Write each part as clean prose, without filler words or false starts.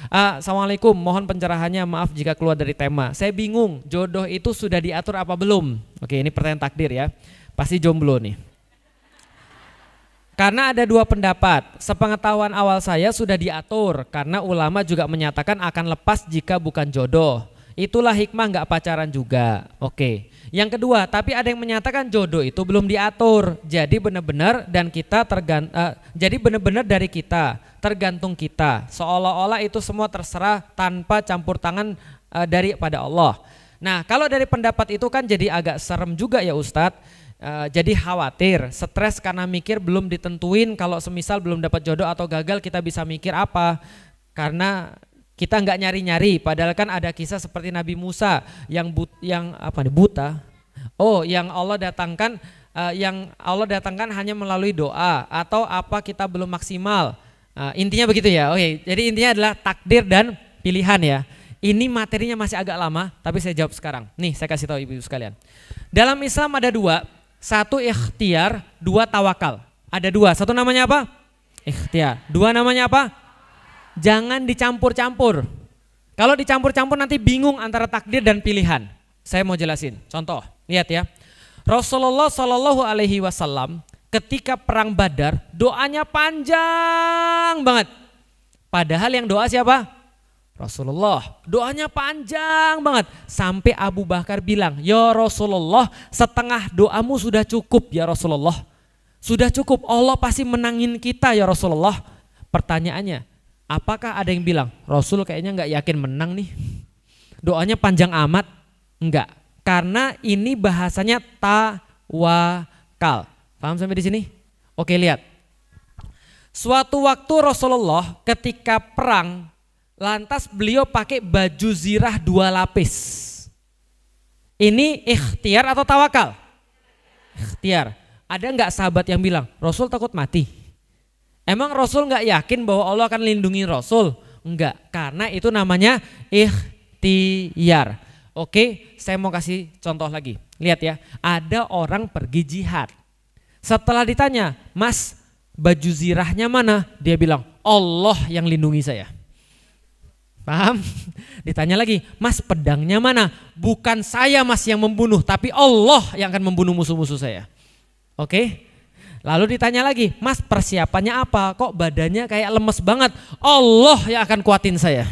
Assalamualaikum, mohon pencerahannya, maaf jika keluar dari tema. Saya bingung, jodoh itu sudah diatur apa belum? Oke, ini pertanyaan takdir ya. Pasti jomblo nih. Karena ada dua pendapat. Sepengetahuan awal saya sudah diatur karena ulama juga menyatakan akan lepas jika bukan jodoh. Itulah hikmah nggak pacaran juga. Oke. Yang kedua, tapi ada yang menyatakan jodoh itu belum diatur. Jadi benar-benar dari kita, tergantung kita. Seolah-olah itu semua terserah tanpa campur tangan daripada Allah. Nah, kalau dari pendapat itu kan jadi agak serem juga ya Ustadz. Jadi khawatir, stres karena mikir belum ditentuin kalau semisal belum dapat jodoh atau gagal kita bisa mikir apa. Karena kita nggak nyari-nyari, padahal kan ada kisah seperti Nabi Musa yang buta. Oh, yang Allah datangkan hanya melalui doa atau apa kita belum maksimal. Intinya begitu ya. Oke, jadi intinya adalah takdir dan pilihan ya. Ini materinya masih agak lama, tapi saya jawab sekarang. Nih, saya kasih tahu ibu-ibu sekalian. Dalam Islam ada dua. Satu ikhtiar, dua tawakal. Ada dua, satu namanya apa? Ikhtiar. Dua namanya apa? Jangan dicampur-campur. Kalau dicampur-campur nanti bingung antara takdir dan pilihan. Saya mau jelasin. Contoh, lihat ya. Rasulullah Shallallahu Alaihi Wasallam ketika perang Badar doanya panjang banget. Padahal yang doa siapa? Rasulullah. Doanya panjang banget sampai Abu Bakar bilang, ya Rasulullah, setengah doamu sudah cukup ya Rasulullah. Sudah cukup, Allah pasti menangin kita ya Rasulullah. Pertanyaannya, apakah ada yang bilang Rasul kayaknya nggak yakin menang nih? Doanya panjang amat? Enggak, karena ini bahasanya tawakal. Paham sampai di sini? Oke, lihat. Suatu waktu Rasulullah ketika perang, lantas beliau pakai baju zirah 2 lapis. Ini ikhtiar atau tawakal? Ikhtiar. Ada nggak sahabat yang bilang, Rasul takut mati? Emang Rasul nggak yakin bahwa Allah akan lindungi Rasul? Enggak, karena itu namanya ikhtiar. Oke, saya mau kasih contoh lagi. Lihat ya, ada orang pergi jihad. Setelah ditanya, Mas, baju zirahnya mana? Dia bilang, Allah yang lindungi saya. Paham? Ditanya lagi, Mas, pedangnya mana? Bukan saya Mas yang membunuh, tapi Allah yang akan membunuh musuh-musuh saya. Oke? Lalu ditanya lagi, Mas, persiapannya apa? Kok badannya kayak lemes banget? Allah yang akan kuatin saya.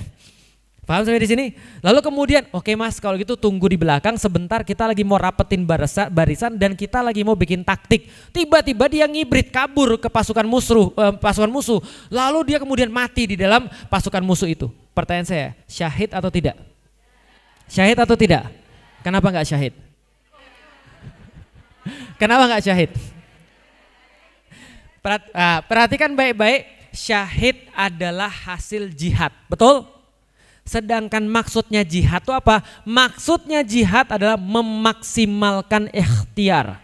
Paham sampai di sini? Lalu kemudian, oke Mas, kalau gitu tunggu di belakang sebentar, kita lagi mau rapetin barisan dan kita lagi mau bikin taktik. Tiba-tiba dia ngibrit kabur ke pasukan musuh. Lalu dia kemudian mati di dalam pasukan musuh itu. Pertanyaan saya, syahid atau tidak? Syahid atau tidak? Kenapa nggak syahid? Kenapa nggak syahid? Perhatikan baik-baik, syahid adalah hasil jihad, betul? Sedangkan maksudnya jihad itu apa? Maksudnya jihad adalah memaksimalkan ikhtiar.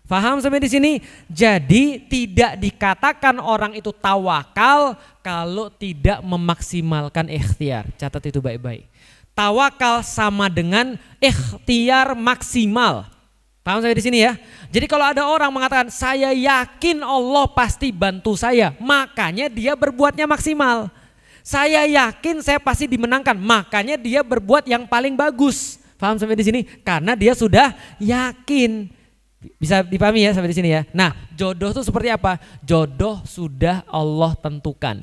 Faham sampai di sini? Jadi tidak dikatakan orang itu tawakal kalau tidak memaksimalkan ikhtiar. Catat itu baik-baik. Tawakal sama dengan ikhtiar maksimal. Paham sampai di sini ya? Jadi kalau ada orang mengatakan saya yakin Allah pasti bantu saya, makanya dia berbuatnya maksimal. Saya yakin saya pasti dimenangkan, makanya dia berbuat yang paling bagus. Paham sampai di sini? Karena dia sudah yakin. Bisa dipahami ya sampai di sini ya. Nah, jodoh itu seperti apa? Jodoh sudah Allah tentukan.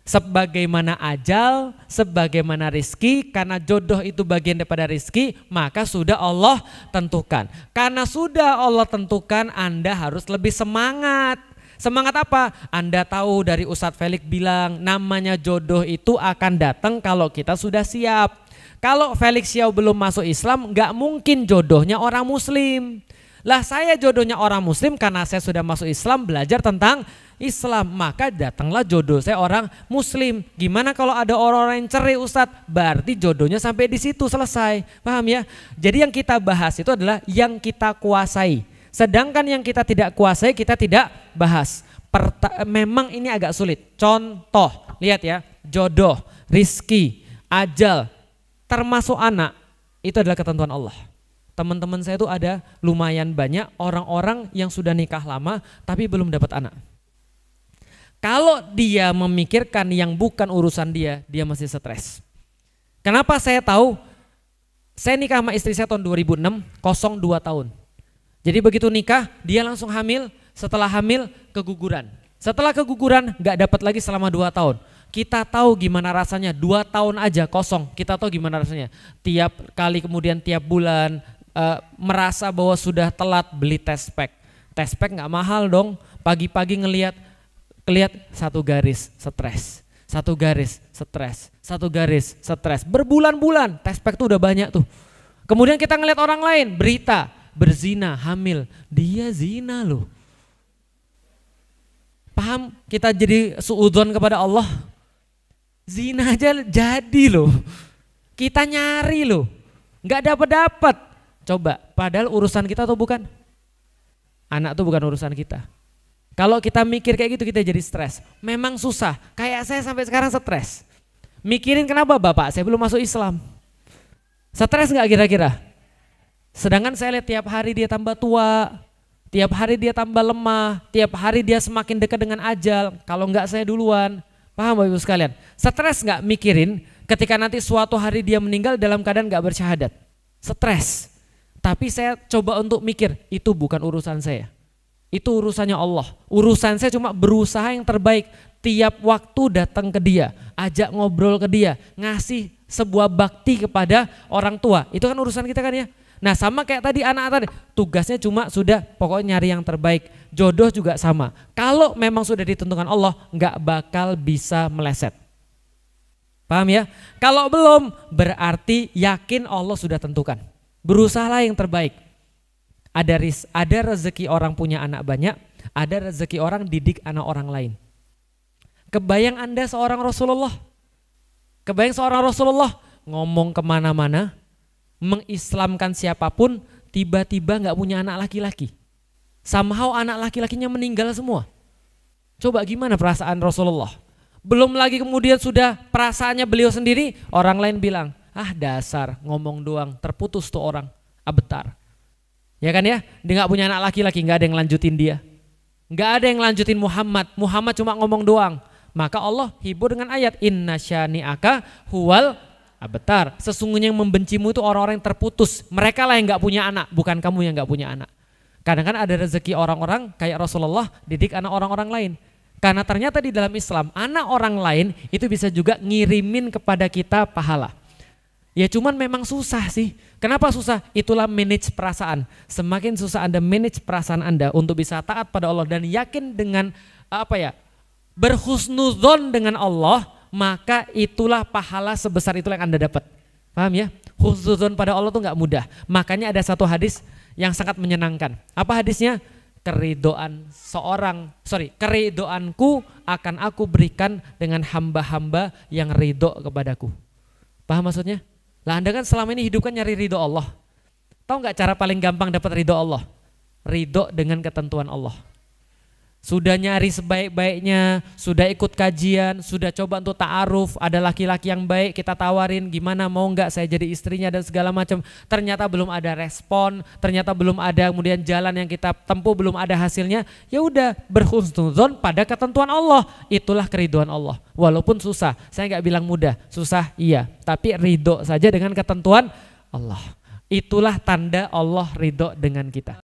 Sebagaimana ajal, sebagaimana rizki, karena jodoh itu bagian daripada rizki, maka sudah Allah tentukan. Karena sudah Allah tentukan, Anda harus lebih semangat. Semangat apa? Anda tahu dari Ustadz Felix bilang namanya jodoh itu akan datang kalau kita sudah siap. Kalau Felix Xiao belum masuk Islam, nggak mungkin jodohnya orang Muslim. Lah saya jodohnya orang Muslim karena saya sudah masuk Islam, belajar tentang Islam, maka datanglah jodoh saya orang Muslim. Gimana kalau ada orang-orang yang cerai Ustadz? Berarti jodohnya sampai di situ selesai. Paham ya? Jadi yang kita bahas itu adalah yang kita kuasai. Sedangkan yang kita tidak kuasai kita tidak bahas. Memang ini agak sulit. Contoh, lihat ya, jodoh, rizki, ajal, termasuk anak, itu adalah ketentuan Allah. Teman-teman saya itu ada lumayan banyak orang-orang yang sudah nikah lama tapi belum dapat anak. Kalau dia memikirkan yang bukan urusan dia, dia masih stres. Kenapa saya tahu? Saya nikah sama istri saya tahun 2006, 02 tahun. Jadi begitu nikah, dia langsung hamil, setelah hamil keguguran. Setelah keguguran gak dapat lagi selama 2 tahun. Kita tahu gimana rasanya, 2 tahun aja kosong, kita tahu gimana rasanya. Tiap kali kemudian tiap bulan merasa bahwa sudah telat beli test pack. Test pack gak mahal dong, pagi-pagi ngelihat 1 garis stres, 1 garis stres, 1 garis stres. Berbulan-bulan test pack tuh udah banyak tuh. Kemudian kita ngelihat orang lain, berita, berzina, hamil, dia zina loh. Paham? Kita jadi suudzon kepada Allah. Zina aja jadi loh. Kita nyari loh. Gak dapat. Coba, padahal urusan kita tuh bukan. Anak tuh bukan urusan kita. Kalau kita mikir kayak gitu kita jadi stres. Memang susah. Kayak saya sampai sekarang stres. Mikirin kenapa bapak saya belum masuk Islam. Stres gak kira-kira? Sedangkan saya lihat tiap hari dia tambah tua, tiap hari dia tambah lemah, tiap hari dia semakin dekat dengan ajal. Kalau enggak saya duluan. Paham Bapak Ibu sekalian? Stres gak mikirin ketika nanti suatu hari dia meninggal dalam keadaan gak bersyahadat? Stres. Tapi saya coba untuk mikir, itu bukan urusan saya. Itu urusannya Allah. Urusan saya cuma berusaha yang terbaik. Tiap waktu datang ke dia, ajak ngobrol ke dia, ngasih sebuah bakti kepada orang tua. Itu kan urusan kita kan ya. Nah sama kayak tadi anak tadi, tugasnya cuma sudah pokoknya nyari yang terbaik. Jodoh juga sama. Kalau memang sudah ditentukan Allah, nggak bakal bisa meleset. Paham ya? Kalau belum, berarti yakin Allah sudah tentukan. Berusahalah yang terbaik. Ada rezeki orang punya anak banyak, ada rezeki orang didik anak orang lain. Kebayang Anda seorang Rasulullah, ngomong kemana-mana, mengislamkan siapapun, tiba-tiba gak punya anak laki-laki. Somehow anak laki-lakinya meninggal semua. Coba gimana perasaan Rasulullah? Belum lagi kemudian sudah perasaannya beliau sendiri, orang lain bilang, dasar ngomong doang, terputus tuh orang, abetar. Ya kan ya, dia gak punya anak laki-laki, gak ada yang lanjutin dia. Gak ada yang lanjutin Muhammad cuma ngomong doang. Maka Allah hibur dengan ayat, inna syani'aka huwal abtar. Sesungguhnya yang membencimu itu orang-orang yang terputus. Mereka lah yang gak punya anak, bukan kamu yang gak punya anak. Kadang kan ada rezeki orang-orang kayak Rasulullah didik anak orang-orang lain. Karena ternyata di dalam Islam, anak orang lain itu bisa juga ngirimin kepada kita pahala. Ya cuman memang susah sih. Kenapa susah? Itulah manage perasaan. Semakin susah Anda manage perasaan Anda untuk bisa taat pada Allah dan yakin dengan berhusnudzon dengan Allah, maka itulah pahala sebesar itulah yang Anda dapat. Paham ya? Husnudzon pada Allah tuh gak mudah. Makanya ada satu hadis yang sangat menyenangkan. Apa hadisnya? Keridoanku akan aku berikan dengan hamba-hamba yang ridho kepadaku. Paham maksudnya? Lah Anda kan selama ini hidup kan nyari ridho Allah. Tahu gak cara paling gampang dapat ridho Allah? Ridho dengan ketentuan Allah. Sudah nyari sebaik-baiknya, sudah ikut kajian, sudah coba untuk ta'aruf, ada laki-laki yang baik kita tawarin, gimana mau nggak saya jadi istrinya dan segala macam. Ternyata belum ada respon, ternyata belum ada kemudian jalan yang kita tempuh, belum ada hasilnya. Ya udah, berhusnudzon pada ketentuan Allah, itulah keriduan Allah. Walaupun susah, saya nggak bilang mudah, susah iya, tapi ridho saja dengan ketentuan Allah. Itulah tanda Allah ridho dengan kita.